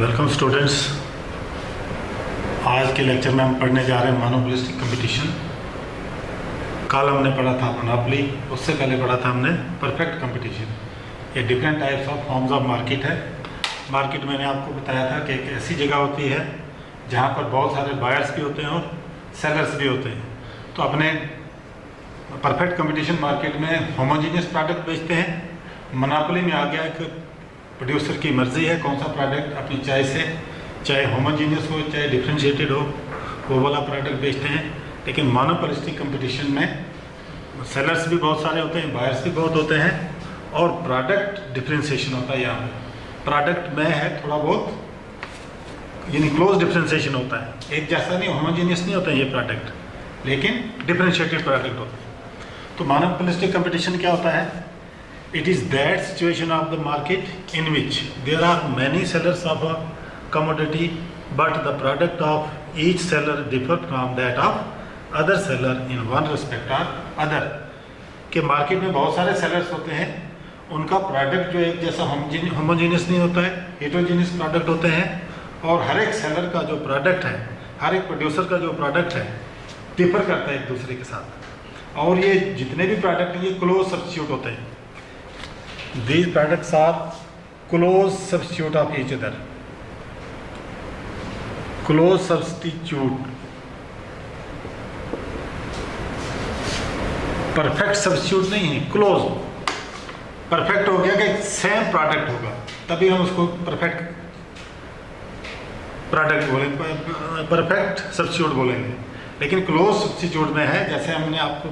Welcome students. आज के lecture में हम पढ़ने जा रहे हैं मोनोपोलिस्टिक कंपटीशन। कल हमने पढ़ा था मोनोपोली, उससे पहले पढ़ा था हमने परफेक्ट कंपटीशन। ये different types of forms of market है। मार्केट मैंने आपको बताया था कि एक ऐसी जगह होती है जहाँ पर बहुत सारे बायर्स भी होते हैं और सेलर्स भी होते हैं। तो अपने परफेक्ट कंपटीशन मार्केट में होमोजीनियस प्रोडक्ट बेचते हैं। मोनोपोली में आ गया एक प्रोड्यूसर की मर्ज़ी है कौन सा प्रोडक्ट अपनी चॉइस से, चाहे होमोजीनियस हो चाहे डिफ्रेंशिएटेड हो, वो वाला प्रोडक्ट बेचते हैं। लेकिन मोनोपोलिस्टिक कंपटीशन में सेलर्स भी बहुत सारे होते हैं, बायर्स भी बहुत होते हैं और प्रोडक्ट डिफ्रेंशिएशन होता है। यहाँ प्रोडक्ट में है थोड़ा बहुत, यानी क्लोज डिफ्रेंशिएशन होता है, एक जैसा नहीं, होमोजीनियस नहीं होता है ये प्रोडक्ट, लेकिन डिफ्रेंशिएटेड प्रोडक्ट होते हैं। तो मोनोपोलिस्टिक कंपटीशन क्या होता है? It is that situation of the market in which there are many sellers of a commodity, but the product of each seller differ from that of other seller in one respect or other। के market में बहुत सारे sellers होते हैं, उनका product जो एक जैसा होमोजीनियस नहीं होता है, हेटेरोजीनियस प्रोडक्ट होते हैं। और हर एक सेलर का जो प्रोडक्ट है, हर एक प्रोड्यूसर का जो प्रोडक्ट है, डिफर करता है एक दूसरे के साथ। और ये जितने भी प्रोडक्ट हैं ये क्लोज सब्स्टिट्यूट होते हैं। These products are close substitute of each other। Close substitute, perfect substitute नहीं है, क्लोज। परफेक्ट हो गया कि सेम प्रोडक्ट होगा, तभी हम उसको परफेक्ट प्रोडक्ट बोलेंगे, परफेक्ट सब्स्टिट्यूट बोलेंगे। लेकिन क्लोज सब्स्टिट्यूट में है, जैसे हमने आपको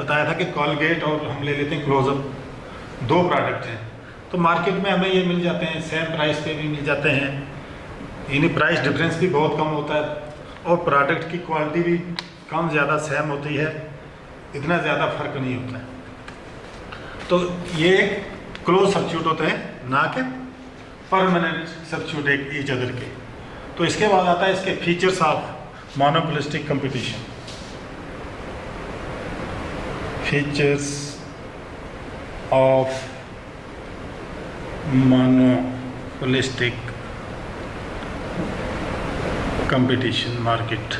बताया था कि कॉलगेट और हम ले लेते हैं क्लोजअप, दो प्रोडक्ट हैं। तो मार्केट में हमें ये मिल जाते हैं, सेम प्राइस पे भी मिल जाते हैं, यानी प्राइस डिफरेंस भी बहुत कम होता है और प्रोडक्ट की क्वालिटी भी कम ज़्यादा सेम होती है, इतना ज़्यादा फर्क नहीं होता है। तो ये क्लोज सब्स्टिट्यूट होते हैं, ना कि परमानेंट सब्स्टिट्यूट एक ईच अदर के। तो इसके बाद आता है इसके features of monopolistic competition. Features of monopolistic competition market।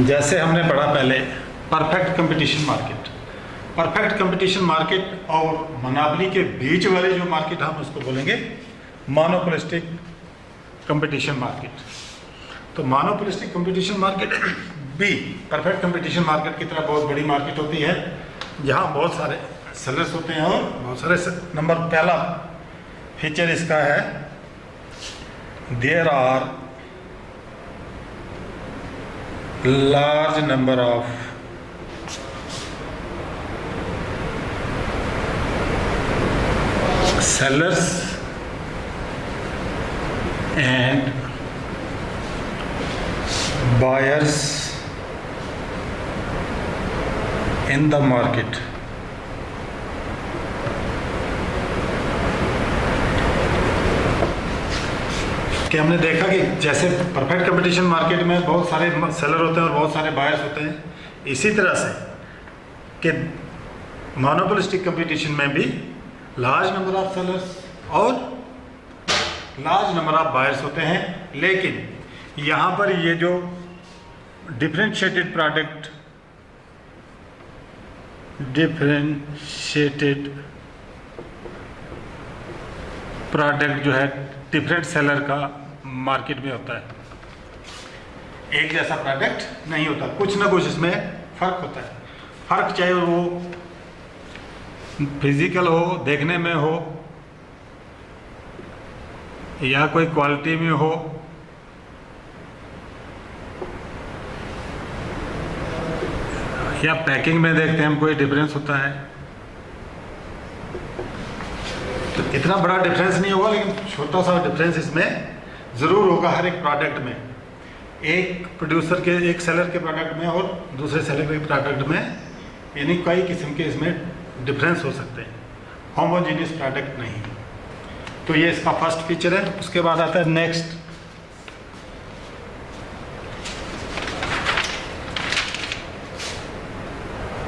जैसे हमने पढ़ा पहले perfect competition market. Perfect competition market और मोनोपोली के बीच वाले जो मार्केट हम उसको बोलेंगे मोनोपोलिस्टिक कंपटीशन मार्केट। तो मोनोपोलिस्टिक कंपटीशन मार्केट भी परफेक्ट कंपटीशन मार्केट की तरह बहुत बड़ी मार्केट होती है, जहाँ बहुत सारे सेलर्स होते हैं और बहुत सारे नंबर पहला फीचर इसका है, there are large number of sellers and buyers in the market। कि हमने देखा कि जैसे परफेक्ट कंपटीशन मार्केट में बहुत सारे सेलर होते हैं और बहुत सारे बायर्स होते हैं, इसी तरह से कि मोनोपोलिस्टिक कंपटीशन में भी लार्ज नंबर ऑफ सेलर्स और लार्ज नंबर ऑफ बायर्स होते हैं। लेकिन यहाँ पर ये जो डिफरेंशिएटेड प्रोडक्ट जो है डिफरेंट सेलर का मार्केट में होता है, एक जैसा प्रोडक्ट नहीं होता, कुछ ना कुछ इसमें फ़र्क होता है। फ़र्क चाहे वो फिजिकल हो, देखने में हो, या कोई क्वालिटी में हो, या पैकिंग में देखते हैं हम कोई डिफरेंस होता है। तो इतना बड़ा डिफरेंस नहीं होगा, लेकिन छोटा सा डिफरेंस इसमें ज़रूर होगा हर एक प्रोडक्ट में, एक प्रोड्यूसर के, एक सेलर के प्रोडक्ट में और दूसरे सेलर के प्रोडक्ट में, यानी कई किस्म के इसमें डिफरेंस हो सकते हैं, होमोजीनियस प्रोडक्ट नहीं। तो ये इसका फर्स्ट फीचर है। उसके बाद आता है नेक्स्ट,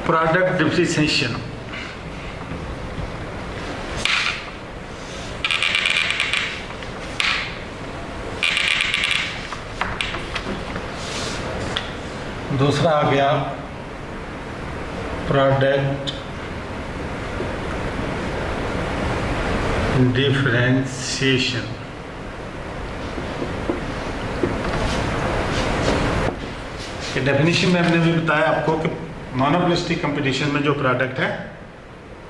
प्रोडक्ट डिप्रिसिएशन। दूसरा आ गया प्रोडक्ट डिफरेंशिएशन। डेफिनेशन में हमने भी बताया आपको कि मोनोपोलिस्टिक कंपटीशन में जो प्रोडक्ट है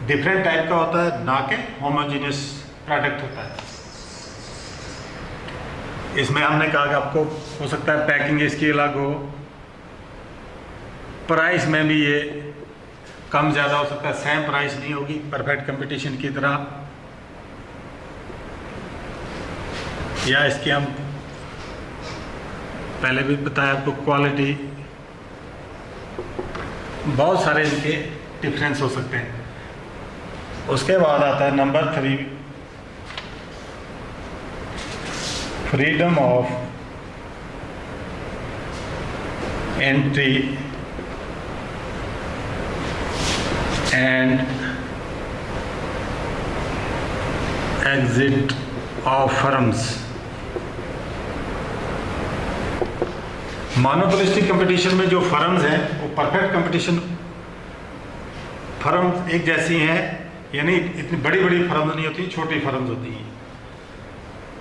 डिफरेंट टाइप का होता है, ना कि होमोजेनियस प्रोडक्ट होता है। इसमें हमने कहा कि आपको हो सकता है पैकिंग इसकी अलग हो, प्राइस में भी ये कम ज़्यादा हो सकता है, सेम प्राइस नहीं होगी परफेक्ट कंपटीशन की तरह, या इसकी हम पहले भी बताया आपको क्वालिटी, बहुत सारे इनके डिफरेंस हो सकते हैं। उसके बाद आता है number 3, freedom of entry and exit of firms. Monopolistic competition में जो फर्म्स हैं वो परफेक्ट कंपटीशन फर्म्स एक जैसी हैं, यानी इतनी बड़ी बड़ी फर्म्स नहीं होती, छोटी फर्म्स होती हैं।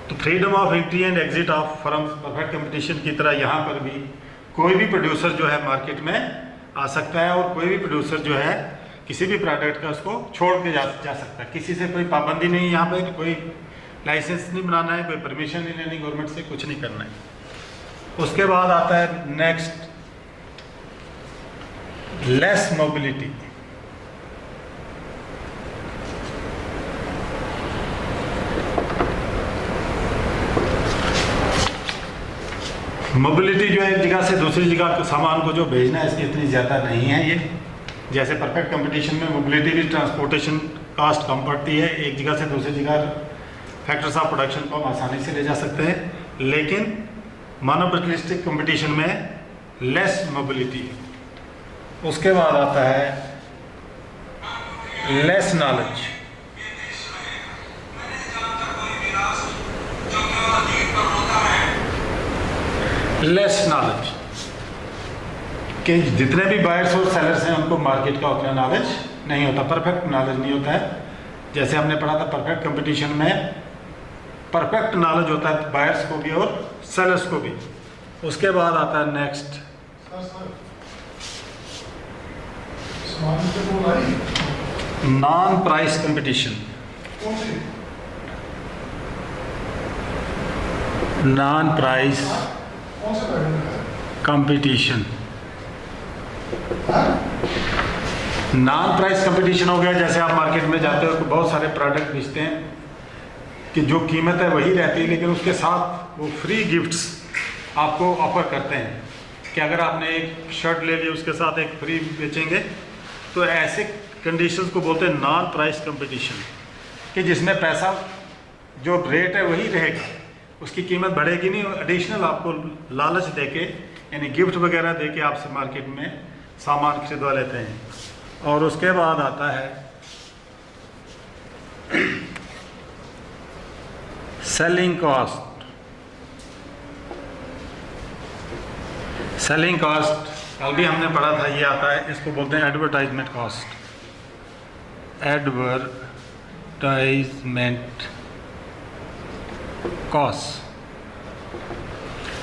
तो freedom of entry and exit of firms perfect competition की तरह यहाँ पर भी कोई भी प्रोड्यूसर जो है मार्केट में आ सकता है, और कोई भी प्रोड्यूसर जो है किसी भी प्रोडक्ट का उसको छोड़ के जा सकता है। किसी से कोई पाबंदी नहीं है, यहाँ पे कोई लाइसेंस नहीं बनाना है, कोई परमिशन नहीं लेनी गवर्नमेंट से, कुछ नहीं करना है। उसके बाद आता है नेक्स्ट, लेस मोबिलिटी। मोबिलिटी जो है एक जगह से दूसरी जगह सामान को जो भेजना है इसकी इतनी ज़्यादा नहीं है ये। जैसे परफेक्ट कंपटीशन में मोबिलिटी भी, ट्रांसपोर्टेशन कास्ट कम पड़ती है, एक जगह से दूसरी जगह फैक्टर्स ऑफ प्रोडक्शन को हम आसानी से ले जा सकते हैं। लेकिन मोनोपोलिस्टिक कंपटीशन में लेस मोबिलिटी। उसके बाद आता है लेस नॉलेज। लेस नॉलेज कि जितने भी बायर्स और सेलर्स हैं उनको मार्केट का उतना नॉलेज नहीं होता, परफेक्ट नॉलेज नहीं होता है। जैसे हमने पढ़ा था परफेक्ट कंपटीशन में परफेक्ट नॉलेज होता है बायर्स को भी और सेलर्स को भी। उसके बाद आता है next, non price competition. Non price competition, non price competition हो गया, जैसे आप मार्केट में जाते हो तो बहुत सारे प्रोडक्ट बेचते हैं कि जो कीमत है वही रहती है, लेकिन उसके साथ वो फ्री गिफ्ट्स आपको ऑफर करते हैं कि अगर आपने एक शर्ट ले ली उसके साथ एक फ्री बेचेंगे। तो ऐसे कंडीशंस को बोलते हैं नॉन प्राइस कंपटीशन, कि जिसमें पैसा जो रेट है वही रहेगा, उसकी कीमत बढ़ेगी नहीं, एडिशनल आपको लालच देके यानी गिफ्ट वगैरह देके आपसे मार्केट में सामान खरीदवा लेते हैं। और उसके बाद आता है सेलिंग कॉस्ट। सेलिंग कॉस्ट कल भी हमने पढ़ा था, ये आता है, इसको बोलते हैं एडवर्टाइजमेंट कॉस्ट। एडवर्टाइजमेंट कॉस्ट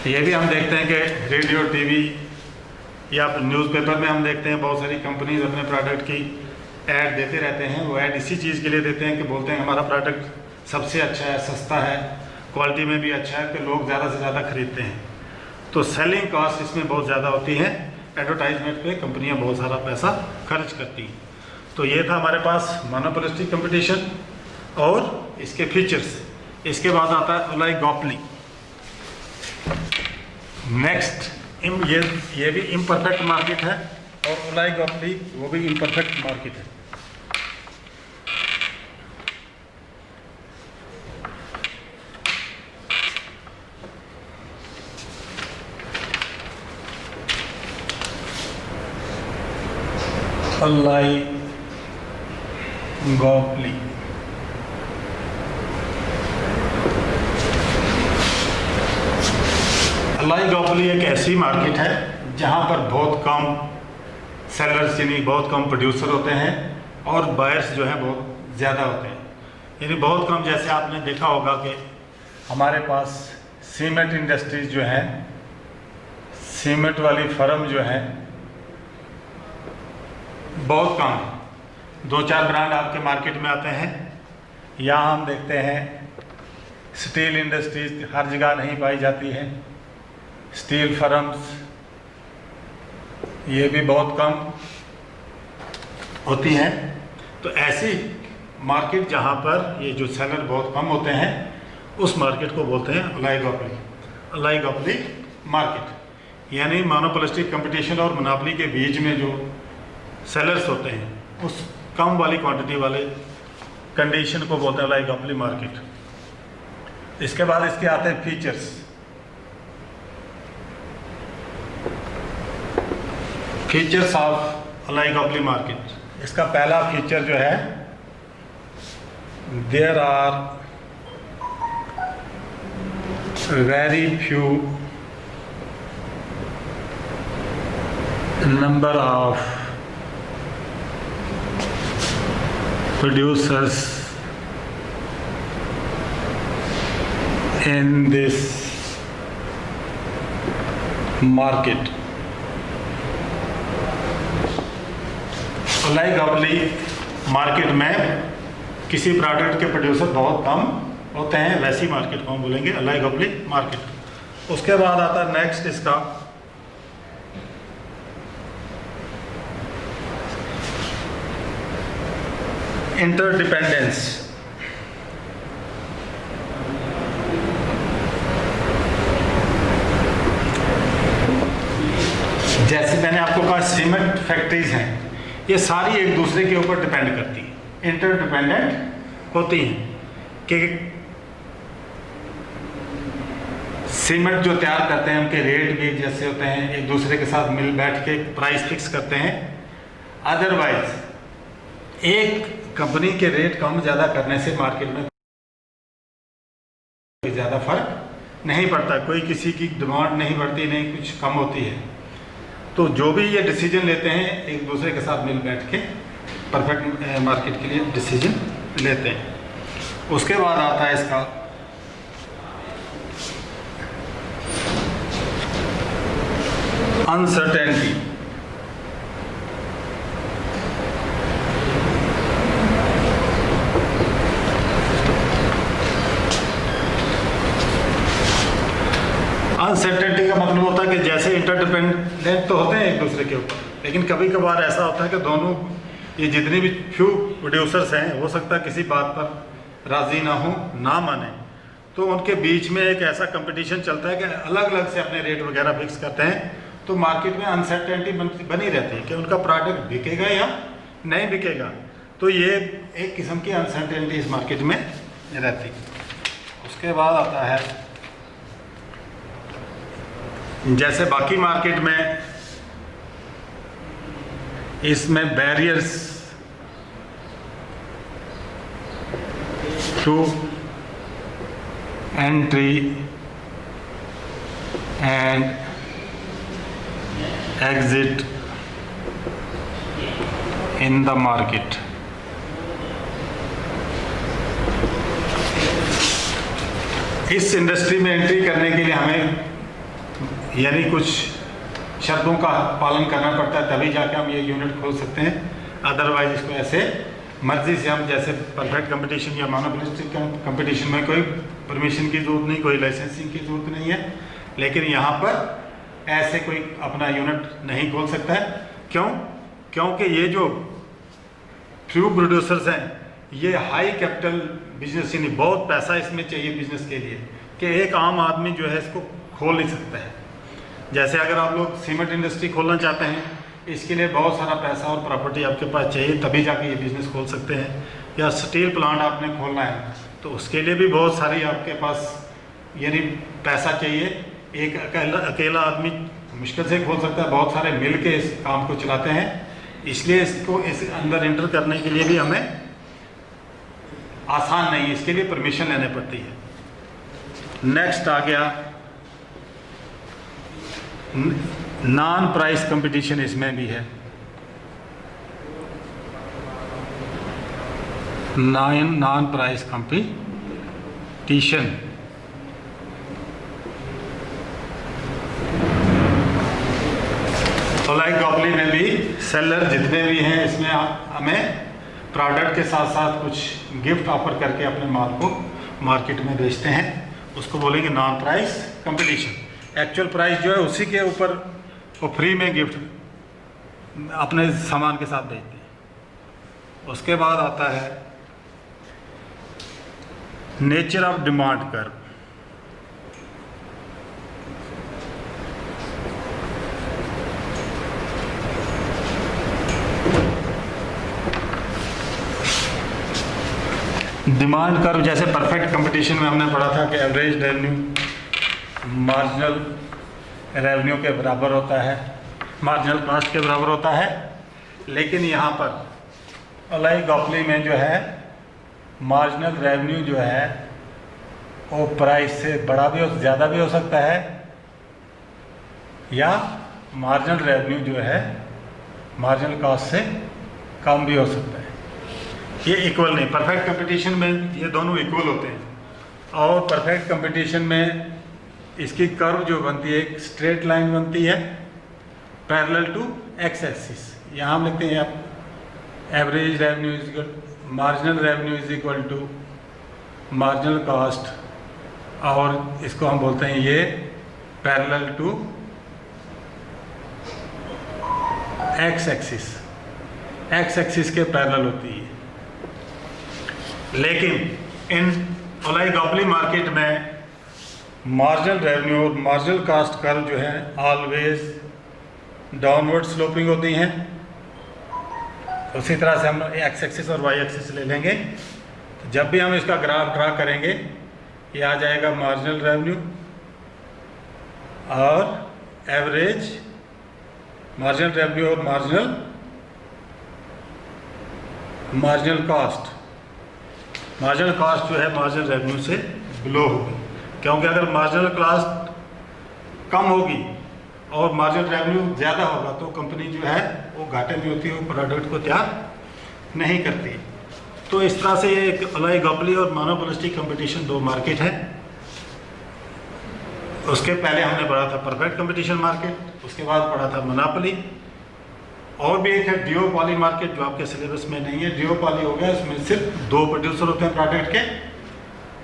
ये भी हम देखते हैं कि रेडियो, टीवी या न्यूज़पेपर में हम देखते हैं बहुत सारी कंपनीज अपने प्रोडक्ट की ऐड देते रहते हैं। वो ऐड इसी चीज़ के लिए देते हैं कि बोलते हैं हमारा प्रोडक्ट सबसे अच्छा है, सस्ता है, क्वालिटी में भी अच्छा है, कि लोग ज़्यादा से ज़्यादा खरीदते हैं। तो सेलिंग कॉस्ट इसमें बहुत ज़्यादा होती है, एडवर्टाइजमेंट पे कंपनियां बहुत सारा पैसा खर्च करती हैं। तो ये था हमारे पास मोनोपोलिस्टिक कंपटीशन और इसके फीचर्स। इसके बाद आता है ओलिगोपोली। नेक्स्ट ये भी इम्परफेक्ट मार्केट है, और ओलिगोपोली वो भी इम्परफेक्ट मार्केट है। ओलिगोपोली। ओलिगोपोली एक ऐसी मार्केट है जहां पर बहुत कम सेलर्स यानी बहुत कम प्रोड्यूसर होते हैं और बायर्स जो हैं बहुत ज़्यादा होते हैं, यानी बहुत कम। जैसे आपने देखा होगा कि हमारे पास सीमेंट इंडस्ट्रीज जो है, सीमेंट वाली फर्म जो है बहुत कम है, 2-4 ब्रांड आपके मार्केट में आते हैं। यहाँ हम देखते हैं स्टील इंडस्ट्रीज हर जगह नहीं पाई जाती है, स्टील फर्म्स ये भी बहुत कम होती हैं। तो ऐसी मार्केट जहाँ पर ये जो सेलर बहुत कम होते हैं उस मार्केट को बोलते हैं ओलिगोपोली, ओलिगोपोली मार्केट। यानी मोनोपोलिस्टिक कंपटीशन और मोनोपोली के बीच में जो सेलर्स होते हैं उस कम वाली क्वांटिटी वाले कंडीशन को बोलते हैं ओलिगोपोली मार्केट। इसके बाद इसके आते हैं features. Features of oligopoly market. इसका पहला फीचर जो है, there are very few number of producers in this market. Oligopoly market में किसी प्रोडक्ट के प्रोड्यूसर बहुत कम होते हैं, वैसी मार्केट को हम बोलेंगे ओलिगोपोली मार्केट। उसके बाद आता है नेक्स्ट इसका इंटरडिपेंडेंस। जैसे मैंने आपको कहा सीमेंट फैक्ट्रीज हैं, ये सारी एक दूसरे के ऊपर डिपेंड करती हैं, इंटरडिपेंडेंट होती हैं कि सीमेंट जो तैयार करते हैं उनके रेट भी जैसे होते हैं, एक दूसरे के साथ मिल बैठ के प्राइस फिक्स करते हैं। अदरवाइज एक कंपनी के रेट कम ज़्यादा करने से मार्केट में ज़्यादा फर्क नहीं पड़ता, कोई किसी की डिमांड नहीं बढ़ती, नहीं कुछ कम होती है। तो जो भी ये डिसीजन लेते हैं एक दूसरे के साथ मिल बैठ के परफेक्ट मार्केट के लिए डिसीजन लेते हैं। उसके बाद आता है इसका अनसर्टेनिटी। अनसर्टेनिटी का मतलब होता है कि जैसे इंटरडिपेंडेंट तो होते हैं एक दूसरे के ऊपर, लेकिन कभी कभार ऐसा होता है कि दोनों ये जितने भी फ्यू प्रोड्यूसर्स हैं हो सकता है किसी बात पर राज़ी ना हो, ना माने, तो उनके बीच में एक ऐसा कंपटीशन चलता है कि अलग अलग से अपने रेट वगैरह फिक्स करते हैं। तो मार्केट में अनसर्टेनिटी बनी रहती है कि उनका प्रोडक्ट बिकेगा या नहीं बिकेगा। तो ये एक किस्म की अनसर्टेनिटी इस मार्केट में रहती है। उसके बाद आता है जैसे बाकी मार्केट में इसमें barriers to entry and exit in the market. इस इंडस्ट्री में एंट्री करने के लिए हमें यानी कुछ शर्तों का पालन करना पड़ता है, तभी जाके हम ये यूनिट खोल सकते हैं। अदरवाइज इसको ऐसे मर्जी से हम जैसे परफेक्ट कंपटीशन या मोनोपोलिस्टिक कंपटीशन में कोई परमिशन की ज़रूरत नहीं, कोई लाइसेंसिंग की ज़रूरत नहीं है। लेकिन यहाँ पर ऐसे कोई अपना यूनिट नहीं खोल सकता है। क्यों? क्योंकि ये जो फ्यू प्रोड्यूसर्स हैं ये हाई कैपिटल बिजनेस, यानी बहुत पैसा इसमें चाहिए बिजनेस के लिए कि एक आम आदमी जो है इसको खोल नहीं सकता है। जैसे अगर आप लोग सीमेंट इंडस्ट्री खोलना चाहते हैं, इसके लिए बहुत सारा पैसा और प्रॉपर्टी आपके पास चाहिए, तभी जाके ये बिज़नेस खोल सकते हैं। या स्टील प्लांट आपने खोलना है तो उसके लिए भी बहुत सारी आपके पास यानी पैसा चाहिए। एक अकेला आदमी मुश्किल से खोल सकता है, बहुत सारे मिल के इस काम को चलाते हैं। इसलिए इसको इस अंदर एंटर करने के लिए भी हमें आसान नहीं है, इसके लिए परमिशन लेने पड़ती है। नेक्स्ट आ गया नॉन प्राइस कंपटीशन, इसमें भी है नॉन प्राइस कंपटीशन। ओलिगोपोली में भी सेलर जितने भी हैं, इसमें हमें प्रोडक्ट के साथ साथ कुछ गिफ्ट ऑफर करके अपने माल को मार्केट में बेचते हैं, उसको बोलेंगे non price competition. Actual price जो है उसी के ऊपर वो फ्री में गिफ्ट अपने सामान के साथ बेचते हैं। उसके बाद आता है nature of demand curve. Demand curve जैसे परफेक्ट कंपटीशन में हमने पढ़ा था कि एवरेज रेवेन्यू मार्जिनल रेवेन्यू के बराबर होता है, मार्जिनल कॉस्ट के बराबर होता है। लेकिन यहाँ पर ओलिगोपोली में जो है मार्जिनल रेवेन्यू जो है वो प्राइस से बड़ा भी हो, ज़्यादा भी हो सकता है, या मार्जिनल रेवेन्यू जो है मार्जिनल कॉस्ट से कम भी हो सकता है। ये इक्वल नहीं, परफेक्ट कंपटीशन में ये दोनों इक्वल होते हैं। और परफेक्ट कंपटीशन में इसकी कर्व जो बनती है एक स्ट्रेट लाइन बनती है पैरेलल टू एक्स एक्सिस। यहाँ हम लिखते हैं average revenue is equal marginal revenue is equal to marginal cost, और इसको हम बोलते हैं ये parallel to X axis, X axis के पैरेलल होती है। लेकिन इन ओलिगोपोली मार्केट में मार्जिनल रेवेन्यू और मार्जिनल कॉस्ट कर्व जो है ऑलवेज डाउनवर्ड स्लोपिंग होती हैं। उसी तरह से हम एक्स एक्सिस और वाई एक्सिस ले लेंगे, तो जब भी हम इसका ग्राफ ड्रा करेंगे ये आ जाएगा मार्जिनल रेवेन्यू और एवरेज मार्जिनल रेवेन्यू और मार्जिनल कॉस्ट। मार्जिनल कॉस्ट जो है मार्जिनल रेवेन्यू से बिलो होगी, क्योंकि अगर मार्जिनल कॉस्ट कम होगी और मार्जिनल रेवेन्यू ज़्यादा होगा तो कंपनी जो है वो घाटे में होती है, वो प्रोडक्ट को तैयार नहीं करती। तो इस तरह से ये एक ओलिगोपोली और मोनोपोलिस्टिक कंपटीशन दो मार्केट है। उसके पहले हमने पढ़ा था परफेक्ट कंपटीशन मार्केट, उसके बाद पढ़ा था मोनोपोली। और भी एक है डिओपोली मार्केट जो आपके सिलेबस में नहीं है। डिओपोली हो गया, इसमें सिर्फ दो प्रोड्यूसर होते हैं प्रोडक्ट के,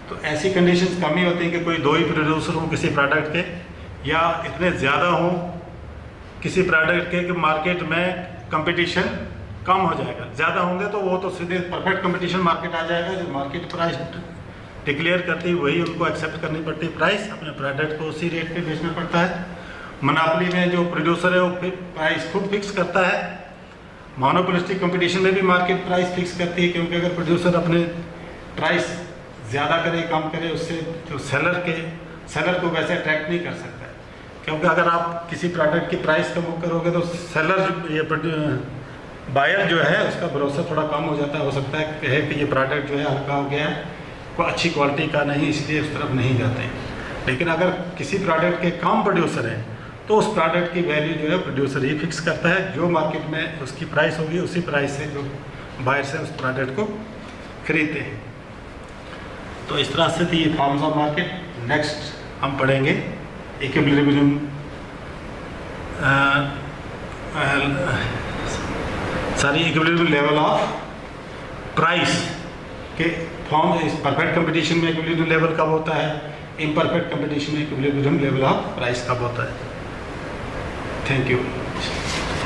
तो ऐसी कंडीशंस कम ही होती हैं कि कोई दो ही प्रोड्यूसर हों किसी प्रोडक्ट के, या इतने ज़्यादा हों किसी प्रोडक्ट के कि मार्केट में कंपटीशन कम हो जाएगा। ज़्यादा होंगे तो वो तो सीधे परफेक्ट कंपटीशन मार्केट आ जाएगा, जो मार्केट प्राइस डिक्लेयर करती है वही उनको एक्सेप्ट करनी पड़ती है प्राइस, अपने प्रोडक्ट को उसी रेट पे बेचना पड़ता है। मोनोपोली में जो प्रोड्यूसर है वो प्राइस खुद फिक्स करता है। मोनोपोलिस्टिक कंपटीशन में भी मार्केट प्राइस फिक्स करती है, क्योंकि अगर प्रोड्यूसर अपने प्राइस ज़्यादा करे कम करे उससे जो सेलर को वैसे अट्रैक्ट नहीं कर सकता है, क्योंकि अगर आप किसी प्रोडक्ट की प्राइस कम करोगे तो सेलर ये बायर जो है उसका भरोसा थोड़ा कम हो जाता है। हो सकता है कि ये प्रोडक्ट जो है हल्का हो गया है, कोई अच्छी क्वालिटी का नहीं, इसलिए उस तरफ नहीं जाते हैं। लेकिन अगर किसी प्रोडक्ट के कम प्रोड्यूसर हैं तो उस प्रोडक्ट की वैल्यू जो है प्रोड्यूसर ही फिक्स करता है, जो मार्केट में उसकी प्राइस होगी उसी प्राइस से जो बायर से उस प्रोडक्ट को खरीदते हैं। तो इस तरह से थी ये फॉर्म्स ऑफ मार्केट। नेक्स्ट हम पढ़ेंगे equilibrium equilibrium level of price के फॉर्म। इस परफेक्ट कंपटीशन में इक्विलिब्रियम लेवल कब होता है, इम्परफेक्ट कंपटीशन में इक्विलिब्रियम लेवल ऑफ प्राइस कब होता है। Thank you.